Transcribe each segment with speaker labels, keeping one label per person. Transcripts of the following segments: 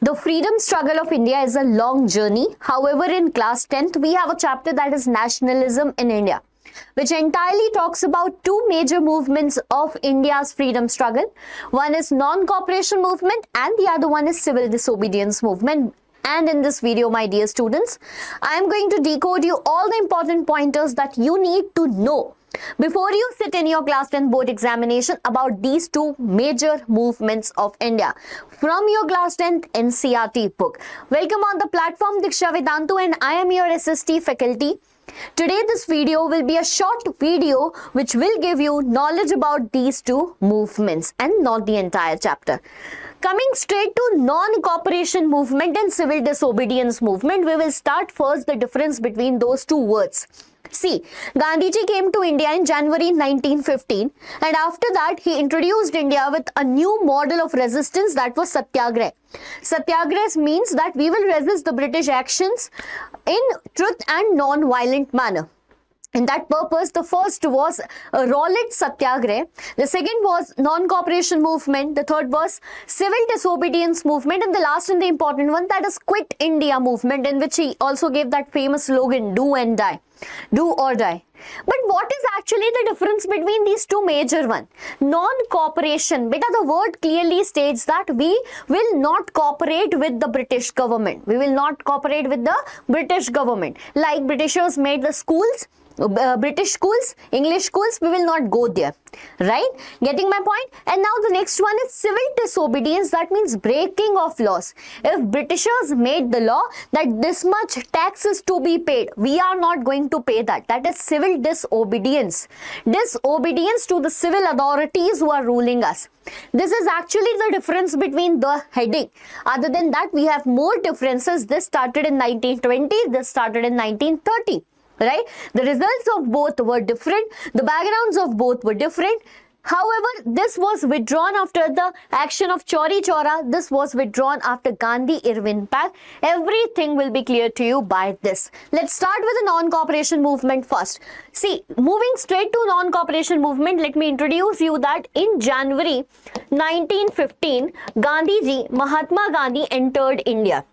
Speaker 1: The freedom struggle of India is a long journey. However, in class 10th, we have a chapter that is Nationalism in India, which entirely talks about two major movements of India's freedom struggle. One is non-cooperation movement and the other one is civil disobedience movement. And in this video, my dear students, I am going to decode you all the important pointers that you need to know before you sit in your class 10 board examination about these two major movements of India from your class 10th NCERT book. Welcome on the platform Diksha Vedantu, and I am your SST faculty. Today this video will be a short video which will give you knowledge about these two movements and not the entire chapter. Coming straight to non-cooperation movement and civil disobedience movement, we will start first the difference between those two words. See, Gandhiji came to India in January 1915, and after that he introduced India with a new model of resistance, that was Satyagraha. Satyagraha means that we will resist the British actions in truth and non-violent manner. In that purpose, the first was Rowlatt Satyagraha, the second was non-cooperation movement, the third was civil disobedience movement, and the last and the important one, that is Quit India movement, in which he also gave that famous slogan, do and die. Do or die. But what is actually the difference between these two major ones? Non-cooperation, because the word clearly states that we will not cooperate with the British government. We will not cooperate with the British government. Like Britishers made the schools, British schools, English schools, we will not go there, right? Getting my point? And now the next one is civil disobedience, that means breaking of laws. If Britishers made the law that this much tax is to be paid, we are not going to pay that. That is civil disobedience. Disobedience to the civil authorities who are ruling us. This is actually the difference between the heading. Other than that, we have more differences. This started in 1920, this started in 1930. Right? The results of both were different. The backgrounds of both were different. However, this was withdrawn after the action of Chauri Chaura. This was withdrawn after Gandhi-Irwin Pact. Everything will be clear to you by this. Let's start with the non-cooperation movement first. See, moving straight to non-cooperation movement, let me introduce you that in January 1915, Gandhiji, Mahatma Gandhi entered India.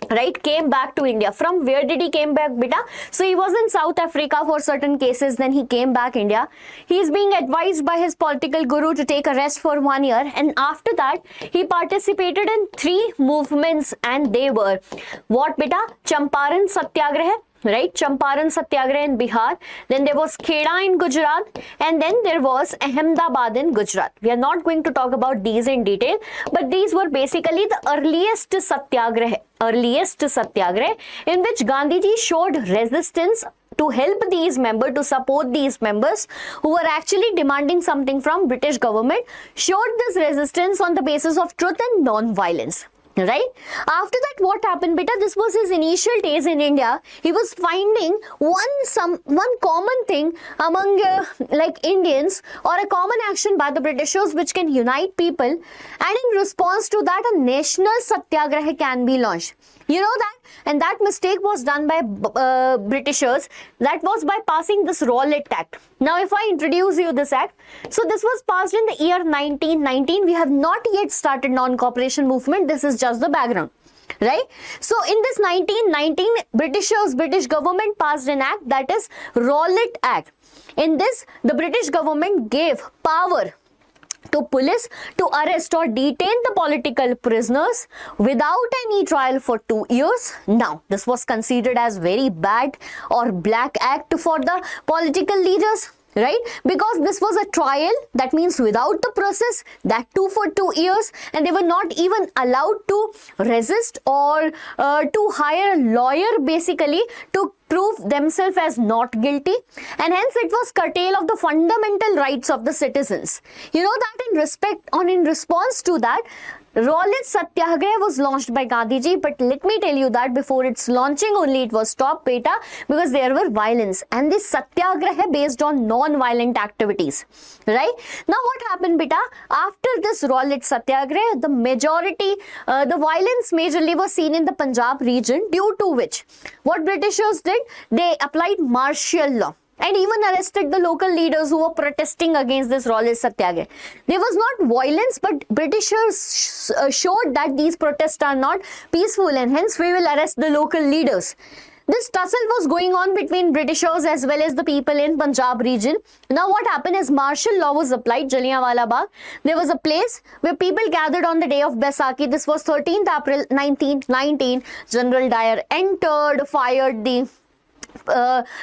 Speaker 1: Right, came back to India. From where did he came back, beta? So he was in South Africa for certain cases, then he came back India. He is being advised by his political guru to take a rest for 1 year, and after that he participated in 3 movements, and they were what, beta? Champaran Satyagraha, right? Champaran Satyagraha in Bihar, then there was Kheda in Gujarat, and then there was Ahmedabad in Gujarat. We are not going to talk about these in detail, but these were basically the earliest Satyagraha in which Gandhiji showed resistance to help these members, to support these members who were actually demanding something from British government, showed this resistance on the basis of truth and non-violence. Right? After that, what happened, beta? This was his initial days in India. He was finding one common thing among like Indians, or a common action by the Britishers which can unite people, and in response to that, a national satyagraha can be launched. You know that? And that mistake was done by Britishers. That was by passing this Rowlatt Act. Now, if I introduce you this act, so this was passed in the year 1919. We have not yet started non-cooperation movement. This is just the background. Right? So, in this 1919, British government passed an act, that is Rowlatt Act. In this, the British government gave power to police to arrest or detain the political prisoners without any trial for 2 years. Now, this was considered as very bad or black act for the political leaders. Right? Because this was a trial, that means without the process, that too for 2 years, and they were not even allowed to resist or to hire a lawyer basically to prove themselves as not guilty, and hence it was curtail of the fundamental rights of the citizens. You know that in response to that, Rowlatt Satyagraha was launched by Gandhiji, but let me tell you that before its launching only it was stopped, beta, because there were violence, and this Satyagraha based on non-violent activities, right? Now what happened, beta? After this Rowlatt Satyagraha, the violence majorly was seen in the Punjab region, due to which what Britishers did, they applied martial law. and even arrested the local leaders who were protesting against this Rowlatt Satyagraha. There was not violence, but Britishers showed that these protests are not peaceful and hence we will arrest the local leaders. This tussle was going on between Britishers as well as the people in Punjab region. Now what happened is martial law was applied, Jallianwala Bagh. There was a place where people gathered on the day of Baisakhi. This was 13th April 1919. General Dyer entered, fired the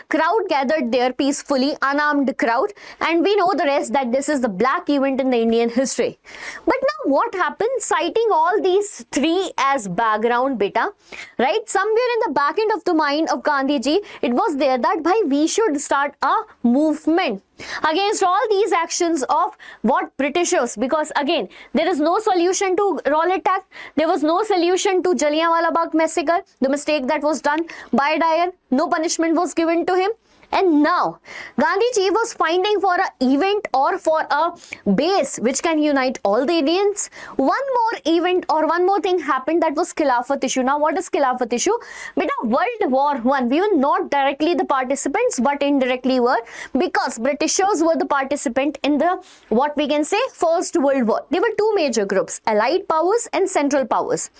Speaker 1: crowd gathered there peacefully, unarmed crowd, and we know the rest that this is the black event in the Indian history. But now what happened, citing all these three as background beta, right, somewhere in the back end of the mind of Gandhiji, it was there that bhai we should start a movement against all these actions of what Britishers, because again there is no solution to Rowlatt Act, there was no solution to Jallianwala Bagh massacre, the mistake that was done by Dyer, no punishment was given to him. And now Gandhiji was finding for an event or for a base which can unite all the Indians. One more event or one more thing happened, that was Khilafat issue. Now what is Khilafat issue? Beta, World War I, we were not directly the participants but indirectly were, because Britishers were the participant in the what we can say First World War. There were two major groups, Allied powers and Central powers.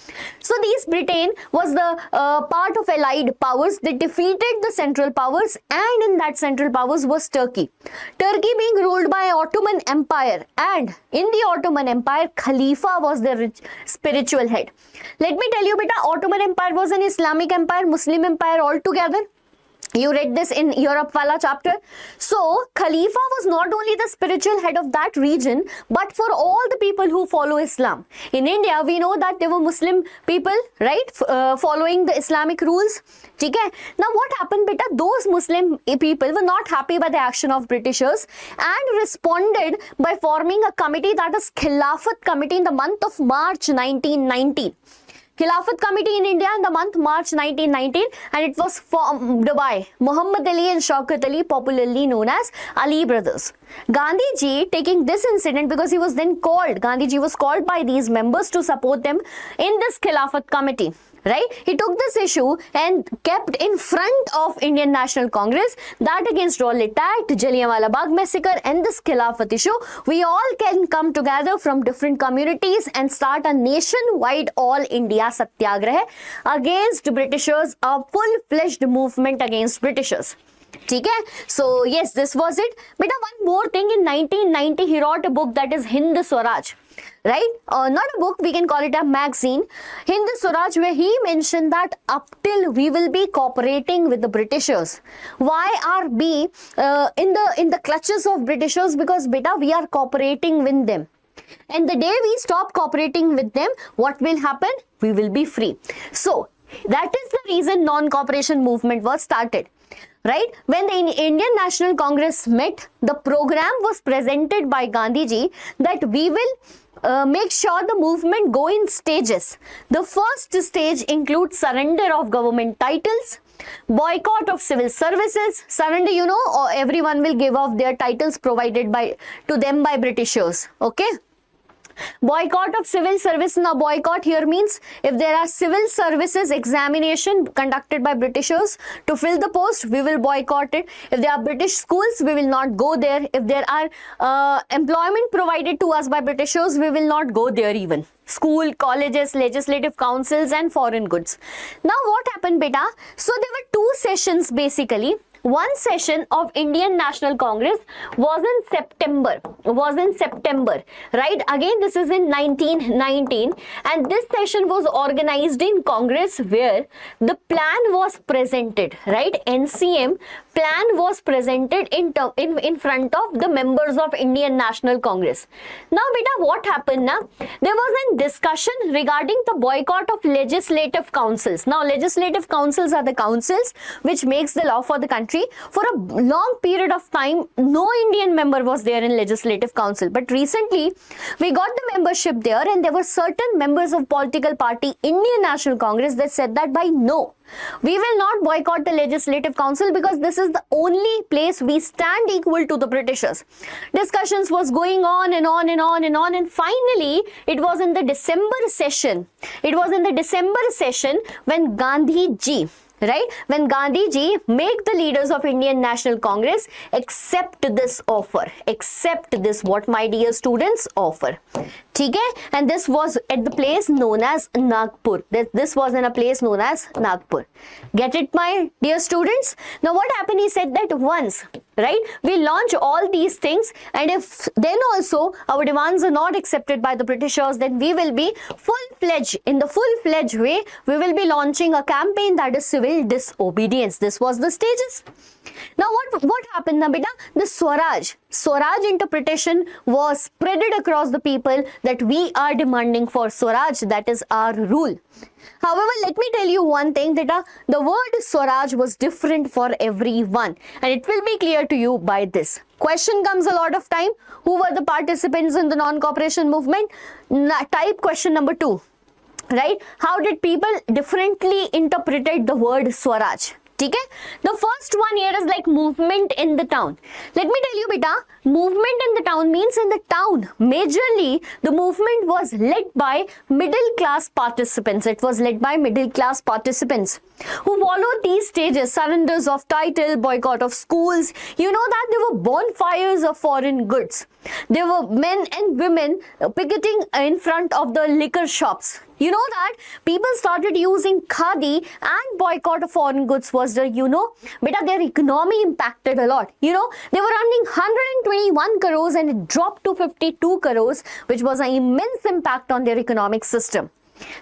Speaker 1: So these Britain was the part of Allied powers. They defeated the Central powers, and in that Central powers was Turkey. Turkey being ruled by Ottoman Empire, and in the Ottoman Empire, Khalifa was their spiritual head. Let me tell you, beta, Ottoman Empire was an Islamic empire, Muslim empire altogether. You read this in Europe Wala chapter. So Khalifa was not only the spiritual head of that region, but for all the people who follow Islam. In India, we know that there were Muslim people, right, following the Islamic rules. Okay? Now what happened, beta? Those Muslim people were not happy by the action of Britishers and responded by forming a committee, that is Khilafat Committee, in the month of March 1919. Khilafat Committee in India in the month March 1919, and it was formed by Muhammad Ali and Shaukat Ali, popularly known as Ali brothers. Gandhiji, taking this incident, because he was then called, Gandhiji was called by these members to support them in this Khilafat Committee. Right? He took this issue and kept in front of Indian National Congress that against Rowlatt Act, Jallianwala Bagh massacre and this Khilafat issue, we all can come together from different communities and start a nationwide all India Satyagraha against Britishers, a full-fledged movement against Britishers. Okay? So yes, this was it. But one more thing, in 1990 he wrote a book, that is Hind Swaraj. Right? Not a book, we can call it a magazine, Hind Swaraj, where he mentioned that up till we will be cooperating with the Britishers. Why are we in the clutches of Britishers? Because beta, we are cooperating with them. And the day we stop cooperating with them, what will happen? We will be free. So that is the reason non-cooperation movement was started. Right? When the Indian National Congress met, the program was presented by Gandhiji that we will make sure the movement go in stages. The first stage includes surrender of government titles, boycott of civil services. Surrender, you know, or everyone will give off their titles provided to them by Britishers. Okay? Boycott of civil service. Now boycott here means if there are civil services examination conducted by Britishers to fill the post, we will boycott it. If there are British schools, we will not go there. If there are employment provided to us by Britishers, we will not go there even. School, colleges, legislative councils and foreign goods. Now what happened, beta? So there were two sessions basically. One session of Indian National Congress was in September, right? Again, this is in 1919, and this session was organized in Congress where the plan was presented, right? NCM plan was presented in front of the members of Indian National Congress. Now, beta, what happened now? There was a discussion regarding the boycott of legislative councils. Now, legislative councils are the councils which makes the law for the country. For a long period of time, no Indian member was there in Legislative Council. But recently, we got the membership there, and there were certain members of political party, Indian National Congress, that said that by no, we will not boycott the Legislative Council because this is the only place we stand equal to the Britishers. Discussions was going on and on and on and on, and finally, it was in the December session. It was in the December session when Gandhiji right? When Gandhi ji make the leaders of Indian National Congress accept this offer, accept this, what my dear students, offer. ठीक है? And this was at the place known as Nagpur. This was in a place known as Nagpur. Get it, my dear students? Now what happened? He said that once, right, we launch all these things, and if then also our demands are not accepted by the Britishers, then we will be full-fledged, in the full-fledged way, we will be launching a campaign that is civil disobedience. This was the stages. Now what happened na beta? The Swaraj interpretation was spreaded across the people that we are demanding for Swaraj, that is our rule. However, let me tell you one thing, that the word Swaraj was different for everyone, and it will be clear to you by this. Question comes a lot of time. Who were the participants in the non-cooperation movement? Type question number 2. Right? How did people differently interpreted the word Swaraj? Okay? The first one here is like movement in the town. Let me tell you, beta, movement in the town means in the town. Majorly, the movement was led by middle class participants. It was led by middle class participants who followed these stages: surrenders of title, boycott of schools. You know that there were bonfires of foreign goods. There were men and women picketing in front of the liquor shops. You know that people started using khadi, and boycott of foreign goods was the, beta, their economy impacted a lot. They were earning 121 crores and it dropped to 52 crores, which was an immense impact on their economic system.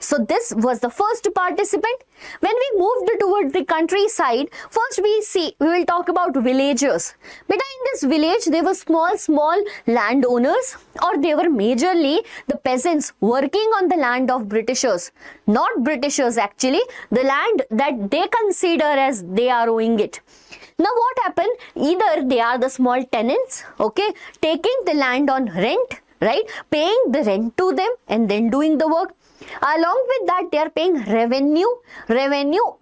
Speaker 1: So this was the first participant. When we moved towards the countryside, first we will talk about villagers. But in this village, there were small landowners, or they were majorly the peasants working on the land of Britishers. Not Britishers actually, the land that they consider as they are owing it. Now what happened? Either they are the small tenants, okay, taking the land on rent, right, paying the rent to them and then doing the work. Along with that, they are paying revenue,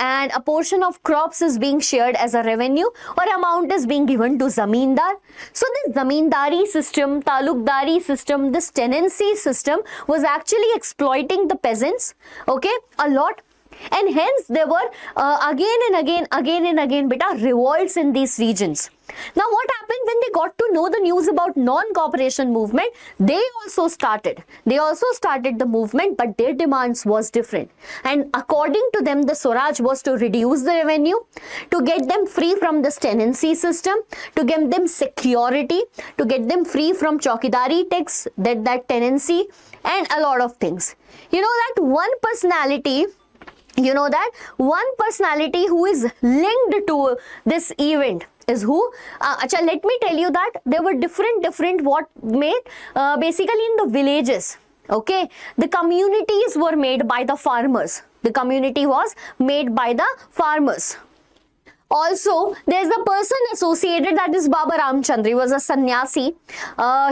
Speaker 1: and a portion of crops is being shared as a revenue, or amount is being given to zamindar. So this zamindari system, talukdari system, this tenancy system was actually exploiting the peasants, okay, a lot. And hence there were again and again beta revolts in these regions. Now what happened when they got to know the news about non-cooperation movement? They also started the movement, but their demands was different. And according to them, the Swaraj was to reduce the revenue, to get them free from this tenancy system, to get them security, to get them free from chowkidari tax, that tenancy, and a lot of things. One personality who is linked to this event is who? Let me tell you that there were different what made basically in the villages. Okay, the communities were made by the farmers. The community was made by the farmers. Also, there's a person associated, that is Baba Ramchandra. He was a sannyasi.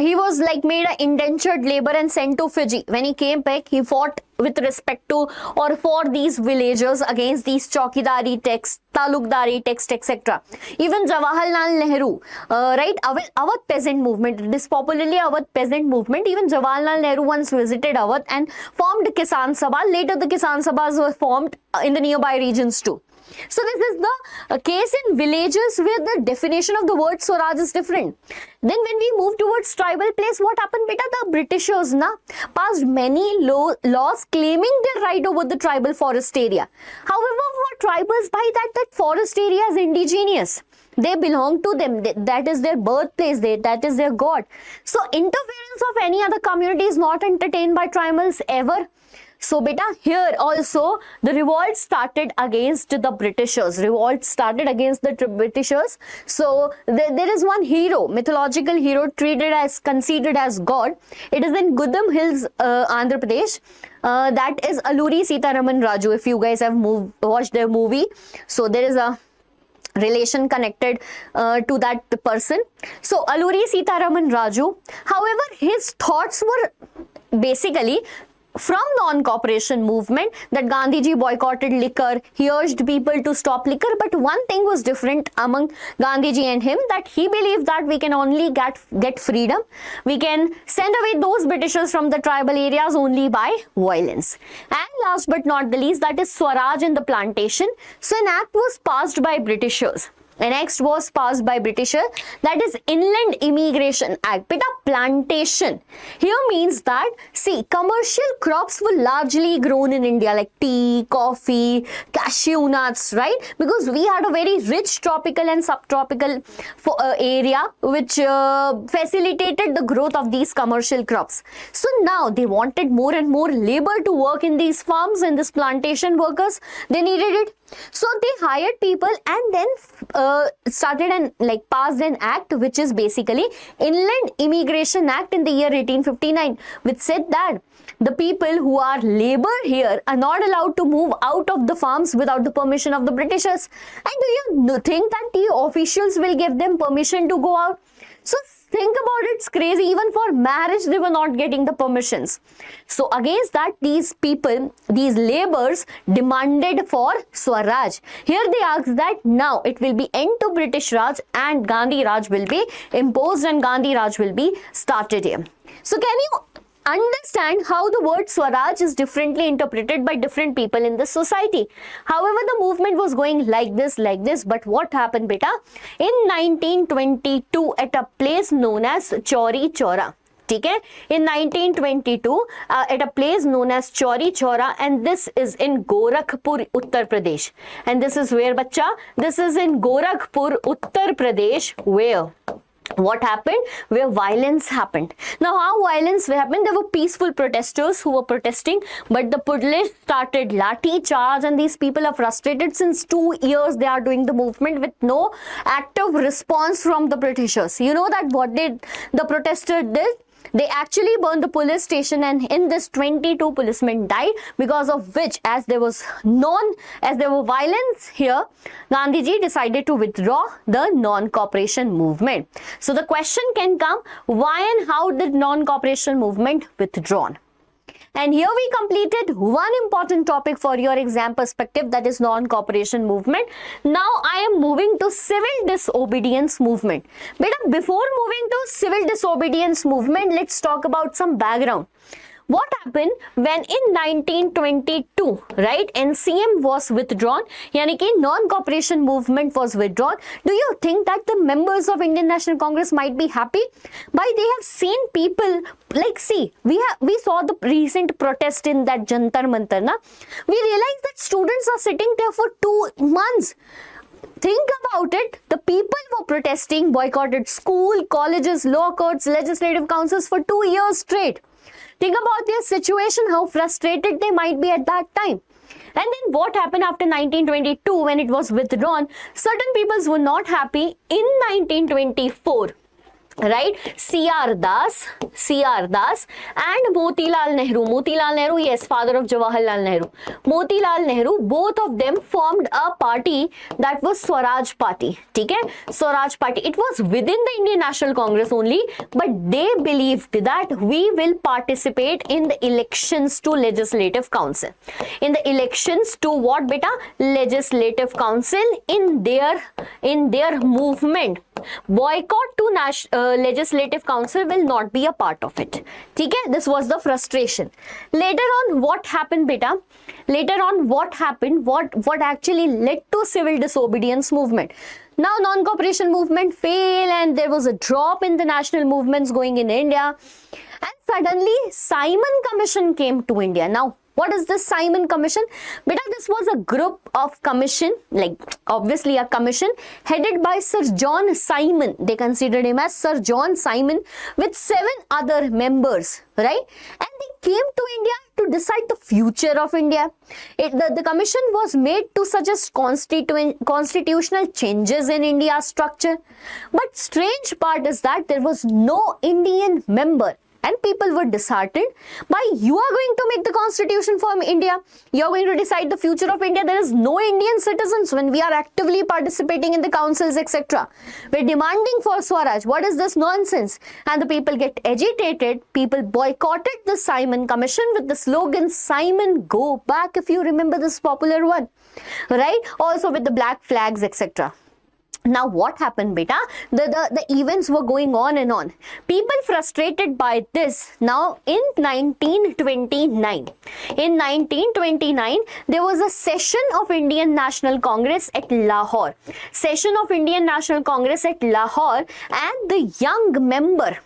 Speaker 1: He was like made an indentured labor and sent to Fiji. When he came back, he fought with respect to or for these villagers against these chowkidari tax, talukdari tax, etc. Even Jawaharlal Nehru, right, Awadh peasant movement, it is popularly Awadh peasant movement. Even Jawaharlal Nehru once visited Awadh and formed Kisan Sabha. Later the Kisan Sabhas were formed in the nearby regions too. So this is the case in villages where the definition of the word Swaraj is different. Then when we move towards tribal place, what happened beta? The Britishers passed many laws claiming their right over the tribal forest area. However, for tribals, by that forest area is indigenous. They belong to them. That is their birthplace. That is their god. So interference of any other community is not entertained by tribals ever. So beta, here also the revolt started against the Britishers. So there is one hero, mythological hero, considered as god. It is in Gudam Hills, Andhra Pradesh. That is Alluri Sitaraman Raju. If you guys have watched their movie, so there is a relation connected to that person. So Alluri Sitaraman Raju. However, his thoughts were basically from non-cooperation movement that Gandhiji boycotted liquor, he urged people to stop liquor, but one thing was different among Gandhiji and him, that he believed that we can only get freedom, we can send away those Britishers from the tribal areas only by violence. And last but not the least, that is Swaraj in the plantation. So an act was passed by Britishers. The next was passed by Britisher, that is Inland Immigration Act. Beta, plantation here means that, see, commercial crops were largely grown in India, like tea, coffee, cashew nuts, right? Because we had a very rich tropical and subtropical area which facilitated the growth of these commercial crops. So now they wanted more and more labor to work in these farms, and this plantation workers, they needed it. So they hired people and then started and passed an act which is basically Inland Immigration Act in the year 1859, which said that the people who are labor here are not allowed to move out of the farms without the permission of the Britishers. And do you think that the officials will give them permission to go out? So think about it, it's crazy. Even for marriage, they were not getting the permissions. So against that, these people, these laborers demanded for Swaraj. Here they asked that now it will be end to British Raj and Gandhi Raj will be imposed and Gandhi Raj will be started here. So can you understand how the word Swaraj is differently interpreted by different people in the society? However, the movement was going like this, but what happened, beta? In 1922, at a place known as Chauri, Chaura. Okay? In 1922, at a place known as Chauri, Chaura, and this is in Gorakhpur, Uttar Pradesh. And this is where, bacha? This is in Gorakhpur, Uttar Pradesh, where? What happened? Where violence happened. Now, how violence happened? There were peaceful protesters who were protesting, but the police started lathi charge, and these people are frustrated. Since 2 years they are doing the movement with no active response from the Britishers. You know that what did the protester did? They actually burned the police station, and in this 22 policemen died, because of which, as there was violence here, Gandhiji decided to withdraw the non-cooperation movement. So the question can come, why and how did non-cooperation movement withdrawn? And here we completed one important topic for your exam perspective, that is non-cooperation movement. Now I am moving to civil disobedience movement. But before moving to civil disobedience movement, let's talk about some background. What happened when in 1922, right, NCM was withdrawn, yani ki non-cooperation movement was withdrawn. Do you think that the members of Indian National Congress might be happy? But they have seen people, like, see, we saw the recent protest in that Jantar Mantar, na? We realized that students are sitting there for 2 months. Think about it. The people were protesting, boycotted school, colleges, law courts, legislative councils for 2 years straight. Think about their situation, how frustrated they might be at that time. And then what happened after 1922 when it was withdrawn? Certain peoples were not happy. In 1924, right, C.R. Das and Motilal Nehru, yes, father of Jawaharlal Nehru. Motilal Nehru, both of them formed a party that was Swaraj Party. Okay? Swaraj Party. It was within the Indian National Congress only, but they believed that we will participate in the elections to Legislative Council. In the elections to what, beta? Legislative Council in their movement. Boycott to Legislative Council will not be a part of it. Okay? This was the frustration. Later on, what happened, beta? Later on, what happened? What actually led to civil disobedience movement? Now, non-cooperation movement failed, and there was a drop in the national movements going in India. And suddenly, Simon Commission came to India. Now, what is this Simon Commission? Beta, this was a group of commission, like obviously a commission headed by Sir John Simon. They considered him as Sir John Simon with 7 other members, right? And they came to India to decide the future of India. The commission was made to suggest constitutional changes in India's structure. But strange part is that there was no Indian member and people were disheartened by, you are going to make the constitution for India, you are going to decide the future of India. There is no Indian citizens when we are actively participating in the councils, etc. We're demanding for Swaraj. What is this nonsense? And the people get agitated. People boycotted the Simon Commission with the slogan, Simon, go back, if you remember this popular one, right? Also with the black flags, etc. Now what happened, beta? The events were going on and on. People frustrated by this. Now in 1929, there was a session of Indian National Congress at Lahore. Session of Indian National Congress at Lahore, and the young member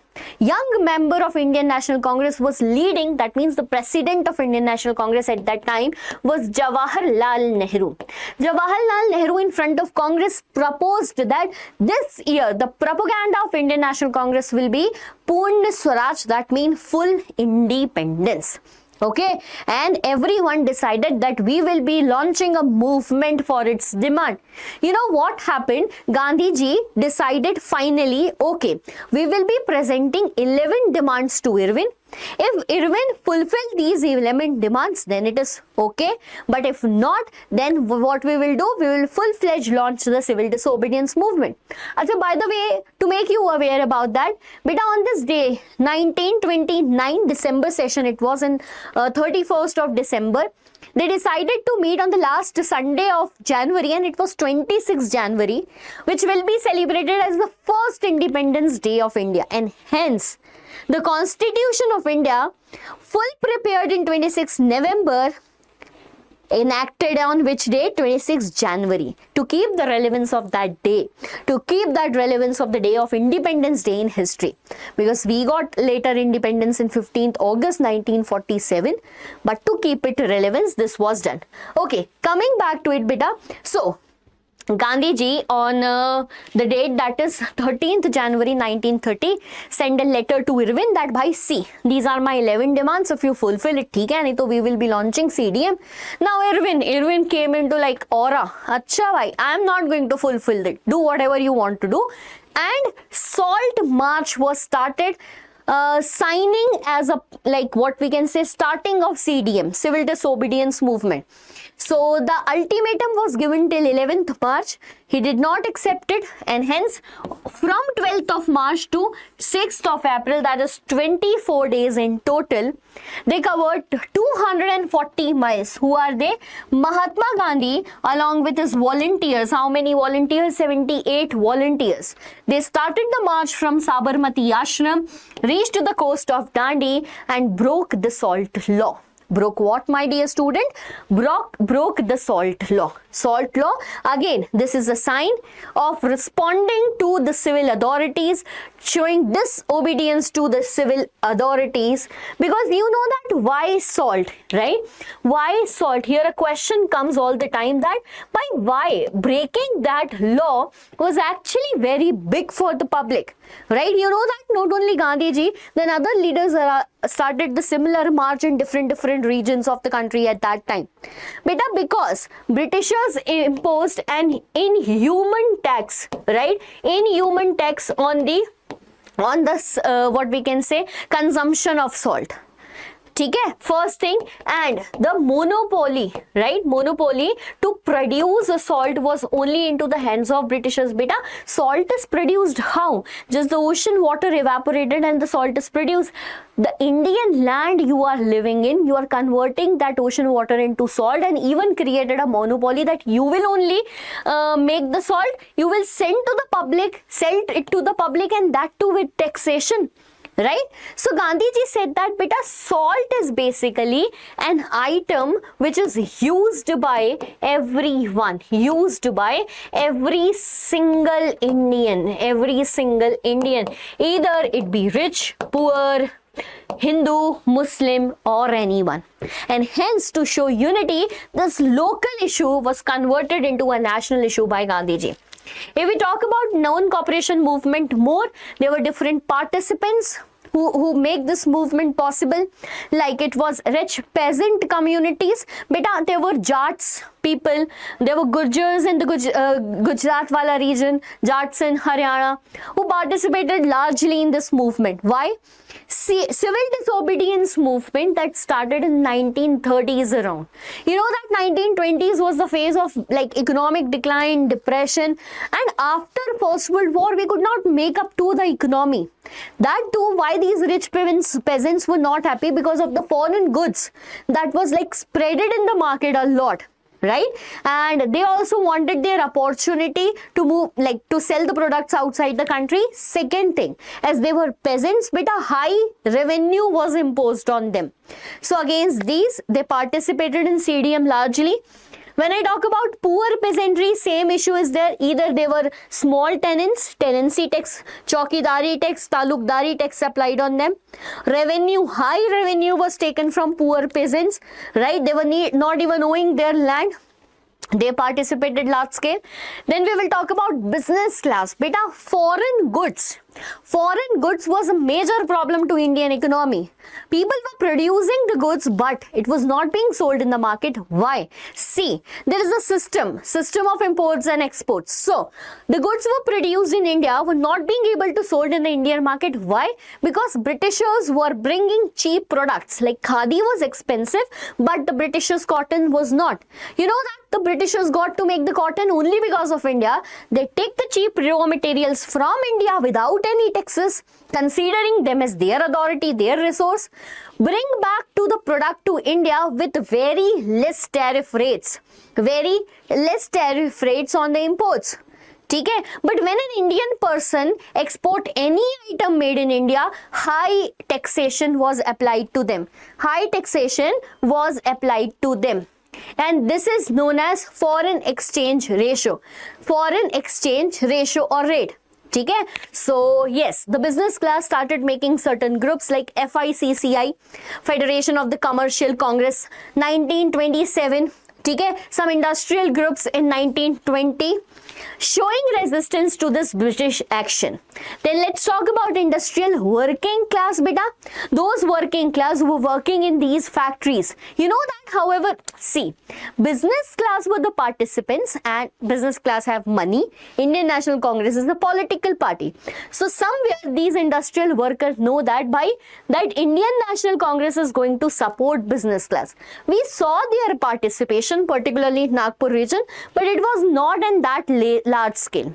Speaker 1: of Indian National Congress was leading. That means the president of Indian National Congress at that time was Jawaharlal Nehru. Jawaharlal Nehru in front of Congress proposed that this year the propaganda of Indian National Congress will be Purna Swaraj, that means full independence. Okay, and everyone decided that we will be launching a movement for its demand. You know what happened? Gandhi ji decided finally, okay, we will be presenting 11 demands to Irwin. If Irwin fulfill these 11 demands, then it is okay. But if not, then what we will do, we will full-fledged launch the Civil Disobedience Movement. Also, by the way, to make you aware about that, beta, on this day, 1929 December session, it was in 31st of December, they decided to meet on the last Sunday of January, and it was 26 January, which will be celebrated as the first Independence Day of India. And hence, the Constitution of India, full prepared in 26 November, enacted on which day? 26 January. To keep the relevance of that day, to keep that relevance of the day of Independence Day in history. Because we got later independence in 15th August 1947. But to keep it relevance, this was done. Okay, coming back to it, beta. So, Gandhi ji on the date, that is 13th January 1930, sent a letter to Irwin that, bhai, see, these are my 11 demands. If you fulfill it, theek hai, nahi to we will be launching CDM. Now Irwin came into like aura. Acha bhai, I am not going to fulfill it. Do whatever you want to do. And Salt March was started. Signing as a, like what we can say, starting of CDM, Civil Disobedience Movement. So the ultimatum was given till 11th March. He did not accept it, and hence from 12th of March to 6th of April, that is 24 days in total, they covered 240 miles. Who are they? Mahatma Gandhi along with his volunteers. How many volunteers? 78 volunteers. They started the march from Sabarmati Ashram, reached to the coast of Dandi, and broke the salt law. Broke what, my dear student? Broke the salt law. Salt law, again, this is a sign of responding to the civil authorities, showing disobedience to the civil authorities. Because you know that why salt, right? Why salt? Here a question comes all the time that why breaking that law was actually very big for the public, right? You know that not only Gandhi ji, then other leaders started the similar march in different regions of the country at that time. Beta, because Britishers imposed an inhuman tax, right? Inhuman tax on the what we can say, consumption of salt. Okay, first thing, and the monopoly, right? Monopoly to produce a salt was only into the hands of Britishers. Beta, salt is produced how? Just the ocean water evaporated and the salt is produced. The Indian land you are living in, you are converting that ocean water into salt, and even created a monopoly that you will only make the salt, you will send to the public, sell it to the public, and that too with taxation. Right? So Gandhi ji said that, beta, salt is basically an item which is used by everyone, used by every single Indian, either it be rich, poor, Hindu, Muslim, or anyone. And hence, to show unity, this local issue was converted into a national issue by Gandhi ji. If we talk about non-cooperation movement more, there were different participants who make this movement possible. Like it was rich peasant communities. Beta, there were Jats, people. There were Gurjars in the Gujaratwala region, Jats in Haryana, who participated largely in this movement. Why? Civil disobedience movement that started in 1930s around. You know that 1920s was the phase of like economic decline, depression, and after First World War we could not make up to the economy. That too why these rich peasants were not happy, because of the foreign goods that was like spreaded in the market a lot, right? And they also wanted their opportunity to move, like to sell the products outside the country. Second thing, as they were peasants, but a high revenue was imposed on them. So against these, they participated in CDM largely. When I talk about poor peasantry, same issue is there. Either they were small tenants, tenancy tax, chaukidari tax, talukdari tax applied on them. Revenue, high revenue was taken from poor peasants, right? They were not even owning their land. They participated large scale. Then we will talk about business class. Beta, foreign goods. Foreign goods was a major problem to Indian economy. People were producing the goods, but it was not being sold in the market. Why? See, there is a system of imports and exports. So, the goods were produced in India were not being able to sold in the Indian market. Why? Because Britishers were bringing cheap products. Like khadi was expensive, but the Britishers' cotton was not. You know that the Britishers got to make the cotton only because of India. They take the cheap raw materials from India without any taxes, considering them as their authority, their resource, bring back to the product to India with very less tariff rates. Very less tariff rates on the imports. Okay? But when an Indian person export any item made in India, high taxation was applied to them. High taxation was applied to them. And this is known as foreign exchange ratio. Foreign exchange ratio or rate. Okay? So yes, the business class started making certain groups like FICCI, Federation of the Commercial Congress, 1927. Okay? Some industrial groups in 1920, showing resistance to this British action. Then let's talk about industrial working class, beta. Those working class who were working in these factories. You know that, however, see, business class were the participants, and business class have money. Indian National Congress is the political party. So somewhere these industrial workers know that by that Indian National Congress is going to support business class. We saw their participation, particularly in Nagpur region, but it was not in that large scale.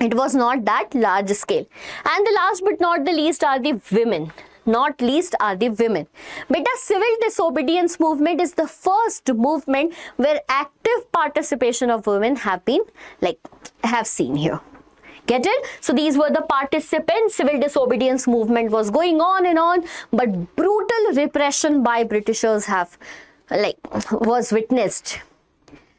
Speaker 1: It was not that large scale. And the last but not the least are the women. Not least are the women. But the civil disobedience movement is the first movement where active participation of women have seen here. Get it? So these were the participants. Civil disobedience movement was going on and on, but brutal repression by Britishers was witnessed.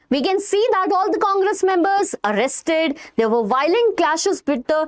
Speaker 1: We can see that all the Congress members arrested. There were violent clashes with the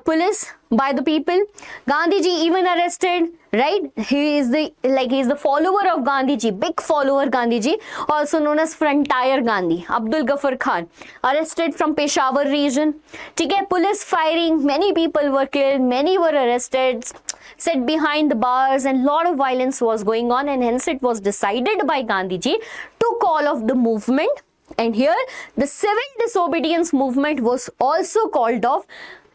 Speaker 1: police by the people. Gandhiji even arrested, right? He is the follower of Gandhiji, big follower Gandhiji, also known as Frontier Gandhi. Abdul Ghaffar Khan, arrested from Peshawar region. Okay, police firing, many people were killed, many were arrested, set behind the bars, and lot of violence was going on, and hence it was decided by Gandhiji to call off the movement. And here the civil disobedience movement was also called off,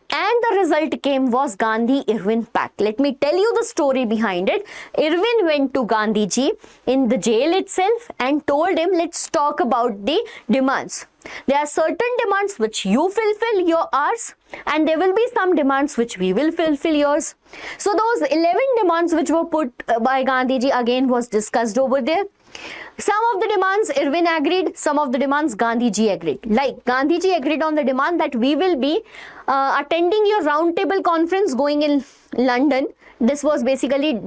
Speaker 1: and the result came was Gandhi-Irwin Pact. Let me tell you the story behind it. Irwin went to Gandhiji in the jail itself and told him, let's talk about the demands. There are certain demands which you fulfill your ours, and there will be some demands which we will fulfill yours. So those 11 demands which were put by Gandhiji again was discussed over there. Some of the demands Irwin agreed, some of the demands Gandhiji agreed. Like Gandhiji agreed on the demand that we will be attending your roundtable conference going in London. This was basically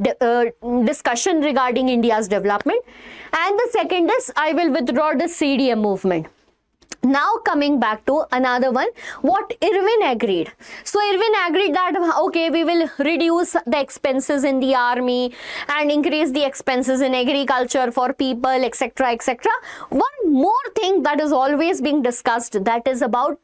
Speaker 1: discussion regarding India's development. And the second is, I will withdraw the CDM movement. Now coming back to another one, what Irwin agreed. So Irwin agreed that, okay, we will reduce the expenses in the army and increase the expenses in agriculture for people, etc., etc. One more thing that is always being discussed, that is about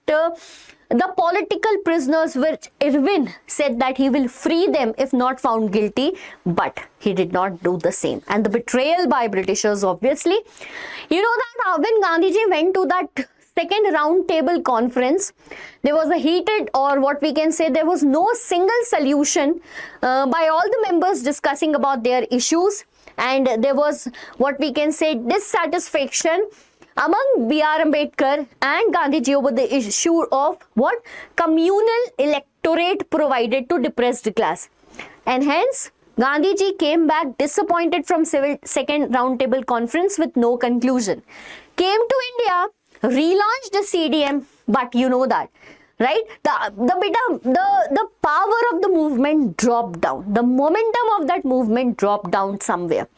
Speaker 1: the political prisoners, which Irwin said that he will free them if not found guilty, but he did not do the same. And the betrayal by Britishers, obviously. You know that when Gandhiji went to that second round table conference, there was a heated, or what we can say, there was no single solution by all the members discussing about their issues, and there was what we can say dissatisfaction among B.R. Ambedkar and Gandhiji over the issue of what communal electorate provided to depressed class, and hence Gandhiji came back disappointed from second roundtable conference with no conclusion. Came to India, relaunched the CDM, but you know that, right? The power of the movement dropped down. The momentum of that movement dropped down somewhere.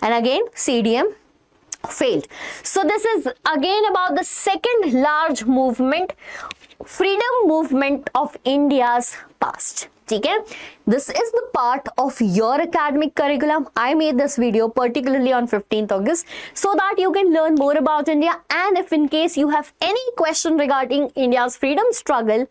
Speaker 1: And again, CDM failed. So this is again about the second large movement, freedom movement of India's past. Okay? This is the part of your academic curriculum. I made this video particularly on 15th August so that you can learn more about India, and if in case you have any question regarding India's freedom struggle,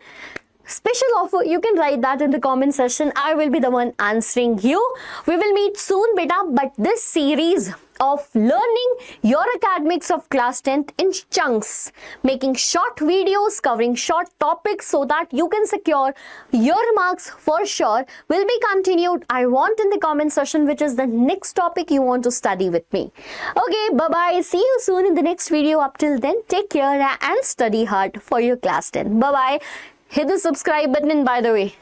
Speaker 1: special offer, you can write that in the comment section. I will be the one answering you. We will meet soon, beta. But this series of learning your academics of class 10th in chunks, making short videos covering short topics so that you can secure your marks for sure, will be continued. I want in the comment section which is the next topic you want to study with me. Okay, bye-bye. See you soon in the next video. Up till then, take care and study hard for your class 10. Bye-bye. Hit the subscribe button, by the way.